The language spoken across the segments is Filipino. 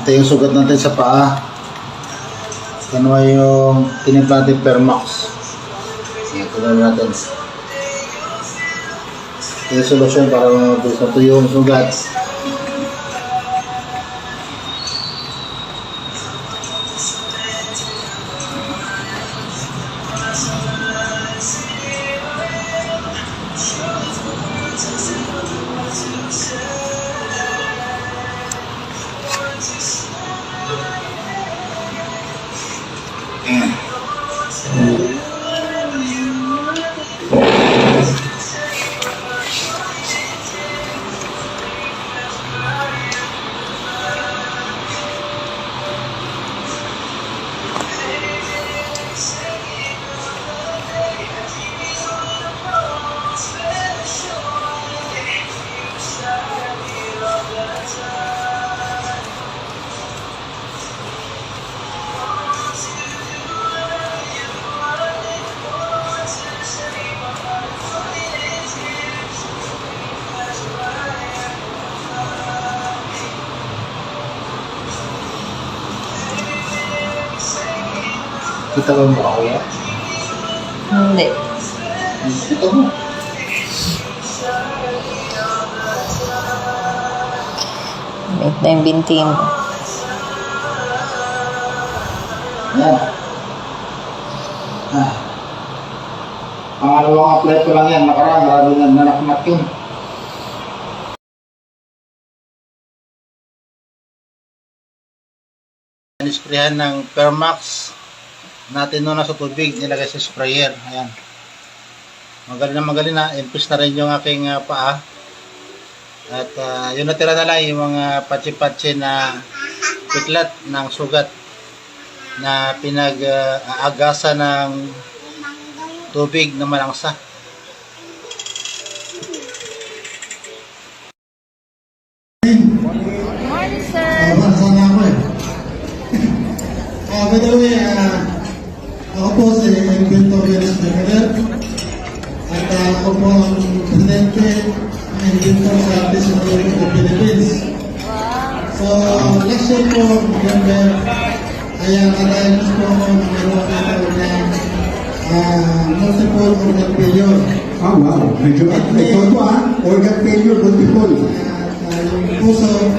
Ito yung sugat natin sa paa. Ano yung tinimpla natin Permax. Ito na natin. Ito yung solusyon para mabilis matuyo yung sugat. Kita ba mo ako ya? Hindi. Kita mo. Wait na yung binti mo. Yan. Pangalawang apply ko lang yan. Nakaraan, marami na nanakmat yun. Nisprayan ng Permax natin na sa tubig, nilagay sa sprayer. Ayan. Magaling na. Impis na rin yung aking paa. At yung natira na lang yung mga patsi-patsi na piklat ng sugat na pinag-aagasa ng tubig na malangsa. Morning, sir. Sana ako eh. By the way, ako po si Inventorious Manager at ako po ang presidente ng Inventor Artists of the Philippines. So, last year po, November, ay na-diagnose po ako ng meron po na multiple organ failure. Ah, wow. Medyo ito po organ failure, multiple. Yung puso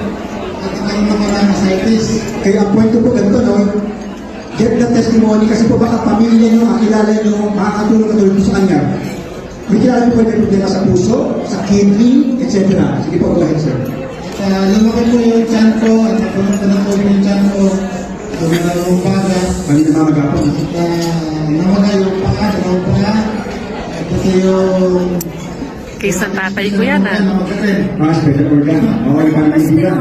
at ang mga ascites. Kaya ang point ko po ganito, no? Get the testimony kasi po baka pamilya nyo, kakilala nyo, makakatulong katulong sa kanya. May kilala po pwede problema sa puso, sa kidney, etc. Sige po, go ahead, sir. At lumaki po yung tiyan ko at napunod ko na po yung tiyan ko. Lumaki yung baga. Mali na mamagapon. At namagay yung paa, dalawang paa. At ito yung... Kaysa tatay ko yan, Namagatin. Special organ. Oo, yung parang kaibigan.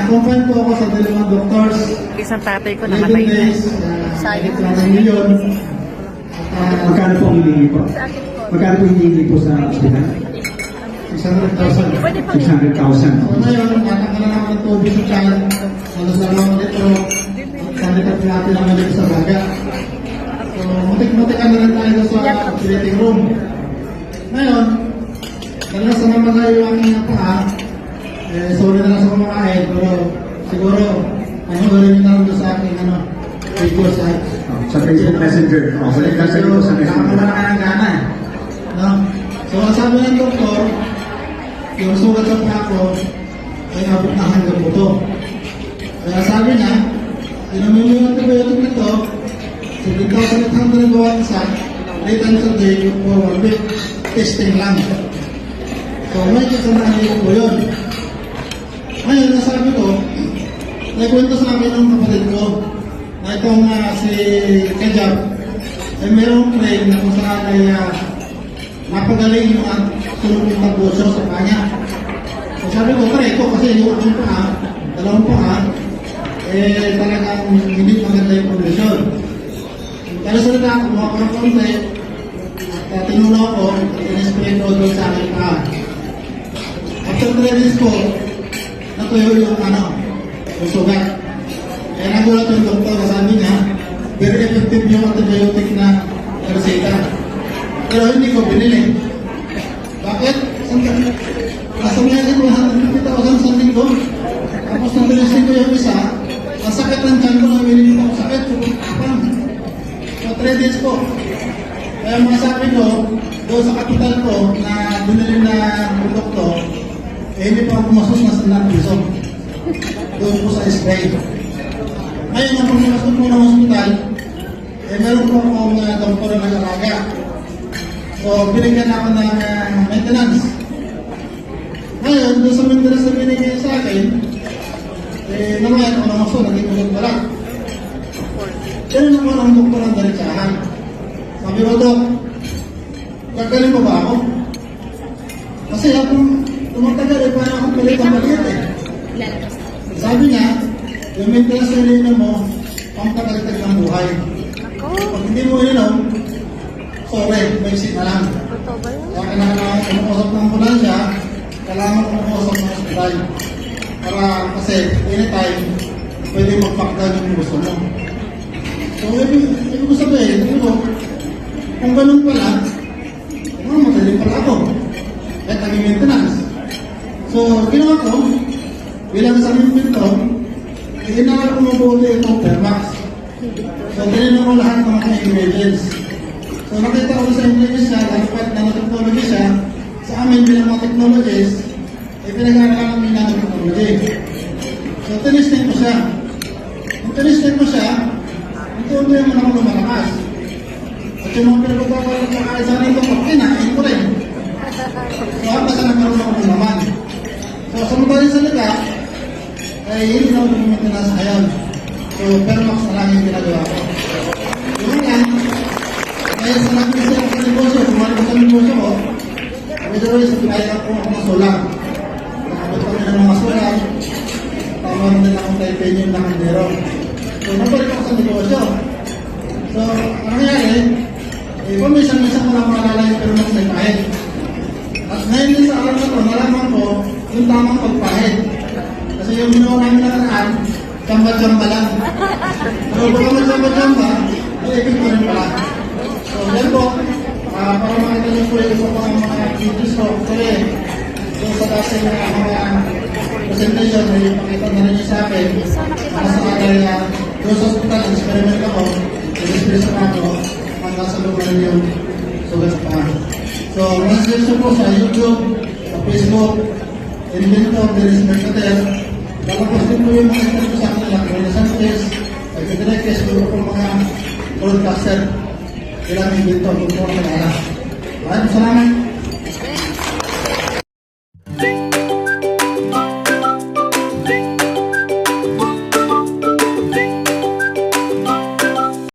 Kumpay po ako sa dalawang doctors. Isang tatay ko 11 namatay na. days. Sayang. 1 million. Magkano po ang hinihingi po? Magkano po hinihingi po sa hospital? 600,000. 600,000. So ngayon, matanggal na naman ng tubig sa tiyan. Halos 2 litro. At sandikat natin ang maliit sa baga. So, mutik-mutikan na rin tayo sa operating room. Ngayon, dahil sa mamagay yung aking paa, sorry na lang sa kumakain, pero siguro, panoorin nyo na rin sa aking video site. Sa Facebook Messenger. Balik ka sa iyo sa Messenger. Nakakawala ka ng gana. No? So, ang sabi ng doktor, yung sugat sa paa ko, ay abot na hanggang buto. Kaya sabi niya, inumin mo yung antibiotic nito, 7,800 bawat isa, 3 times a day for 1 week, testing lang. So, may kasanahan ko yun. Ngayon, nasabi ko, nagkwento sa akin ng kapatid ko, na itong si Kajab, ay mayroong train na kung saan ay napagaling yung sunod ng puso sa kanya. So sabi ko, correct ko kasi yung aking paa, dalawang paa, talagang hindi maganda yung kondisyon. Kaya salita, kumuha ko ng konti, at tinulong ko, in-spray ko doon sa aking paa. After 3 days ko, natuyo yung sugat. Kaya nagulat yung doktor, sabi niya, very effective yung antibiotic na reseta. Pero hindi ko binili. Bakit? Nasa mga 150,000 sa linggo. Tapos 3 days po. Kaya mga sabi ko, doon sa kapital ko na binili na produkto, hindi pa ako pumasok na sa piso. Doon po sa spray. Ngayon, ang pumasok po ng hospital, meron po akong doktor na nag-alaga. So, binigyan ako ng maintenance. Ngayon, doon sa maintenance na binigyan sa akin, naman ako ng maso, naging ulit pala. Ganun ako ng doktor ang diretsahan. Sabi ko, Dok, gagaling pa ba ako? Kasi akong tumatagal parang akong palit ang maliit Sabi niya, yung maintenance na ininom mo, pampagalitag ng buhay. Pag hindi mo ininom, sorry, may sit na lang. Kaya kailangan umuusap ng ambulansya, kailangan umuusap ng hospital. Para kasi anytime, pwede mag-lockdown yung gusto mo. So, ibig ko sabihin, kung ganun pala, madali pala ako. At naging maintenance. So, ginawa ko, bilang sa pinto, inakal ko mabuti itong Permax. So, ganun ko lahat ng mga ingredients. So, nakita ko sa ingredients siya, dapat nanotechnology siya, sa amin bilang mga technologies, pinag-aaralan namin nanotechnology. So, tinisting ko siya. Kung tinisting ko siya, ito yung mga lumalakas. At yung mga pinag-aaralan ng kakaisan nito, kinain ko rin. So, hanggang sa nagkaroon ako ng laman. So, sa madaling salita, ay hindi na ako maintenance ngayon. So, Permax na lang yung ginagawa ko. Yung nga, ngayon sa nag-isip ako sa negosyo, kumalik ko sa negosyo ko, medyo rin sa pinayang ko ako ng solar. Nakabot kami ng mga solar, tama rin din akong titanium na kandero. So, nabalik ako sa negosyo. So, ang nangyari, paminsan-minsan ko lang maalala yung Permax na ipahid. At ngayon din sa araw na ito, nalaman ko yung tamang pagpahid. Kasi yung ginawa namin nakaraan, chamba-chamba lang. So, baka mag-chamba-chamba, ibig ko rin pala. So, yan po, para makita niyo po yung mga videos ko, kasi yung sa kasi mga presentation, may pakita na rin niyo sa akin, para sa akin, doon sa hospital, experiment ako, experiment ako, hanggang sa loob na rin yung sugat sa paa. So, message po sa YouTube, sa Facebook, Inventor, Dennis Mercader. Lalabas din po yung mga interview sa akin, Rene Sanchez, Pagkadirekes, po mga broadcaster. Kailangan Inventor, kung po ang nalala. Maraming salamat.